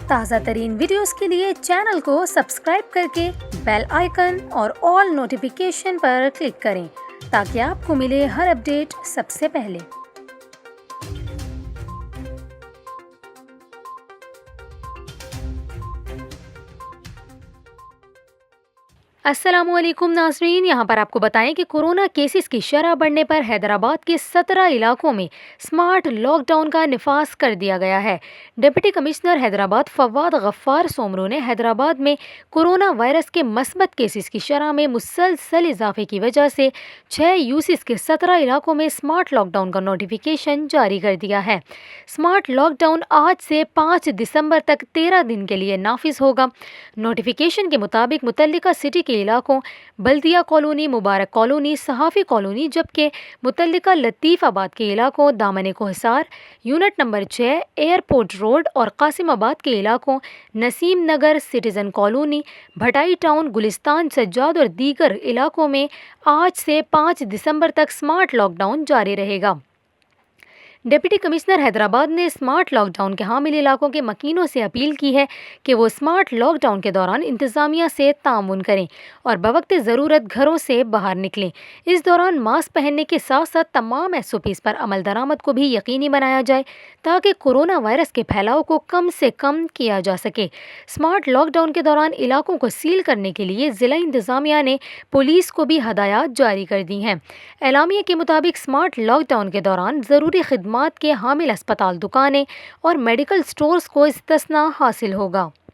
تازہ ترین ویڈیوز کے لیے چینل کو سبسکرائب کر کے بیل آئیکن اور آل نوٹیفیکیشن پر کلک کریں تاکہ آپ کو ملے ہر اپڈیٹ سب سے پہلے۔ السلام علیکم ناظرین، یہاں پر آپ کو بتائیں کہ کورونا کیسز کی شرح بڑھنے پر حیدرآباد کے 17 علاقوں میں سمارٹ لاک ڈاؤن کا نفاذ کر دیا گیا ہے۔ ڈپٹی کمشنر حیدرآباد فواد غفار سومرو نے حیدرآباد میں کورونا وائرس کے مثبت کیسز کی شرح میں مسلسل اضافے کی وجہ سے 6 یوسیز کے 17 علاقوں میں سمارٹ لاک ڈاؤن کا نوٹیفیکیشن جاری کر دیا ہے۔ سمارٹ لاک ڈاؤن آج سے 5 دسمبر تک 13 دن کے لیے نافذ ہوگا۔ نوٹیفیکیشن کے مطابق متعلقہ سٹی کے علاقوں بلدیہ colony, Mubarak colony, Sahafi colony, جبکہ متعلقہ لطیف آباد کے علاقوں Daman Kohsar, unit number 6، airport road اور قاسم آباد کے علاقوں Naseem Nagar, citizen colony, Bhittai town, Gulistan, Sajjad اور دیگر علاقوں میں آج سے 5 دسمبر تک سمارٹ لاک ڈاؤن جاری رہے گا۔ ڈپٹی کمشنر حیدرآباد نے سمارٹ لاک ڈاؤن کے حامل علاقوں کے مکینوں سے اپیل کی ہے کہ وہ سمارٹ لاک ڈاؤن کے دوران انتظامیہ سے تعاون کریں اور بوقت ضرورت گھروں سے باہر نکلیں۔ اس دوران ماسک پہننے کے ساتھ ساتھ تمام SOPs پر عمل درآمد کو بھی یقینی بنایا جائے تاکہ کورونا وائرس کے پھیلاؤ کو کم سے کم کیا جا سکے۔ سمارٹ لاک ڈاؤن کے دوران علاقوں کو سیل کرنے کے لیے ضلع انتظامیہ نے پولیس کو بھی ہدایات جاری کر دی ہیں۔ اعلامیہ کے مطابق سمارٹ لاک ڈاؤن کے دوران ضروری خدمات کے حامل اسپتال، دکانیں اور میڈیکل سٹورز کو استثناء حاصل ہوگا۔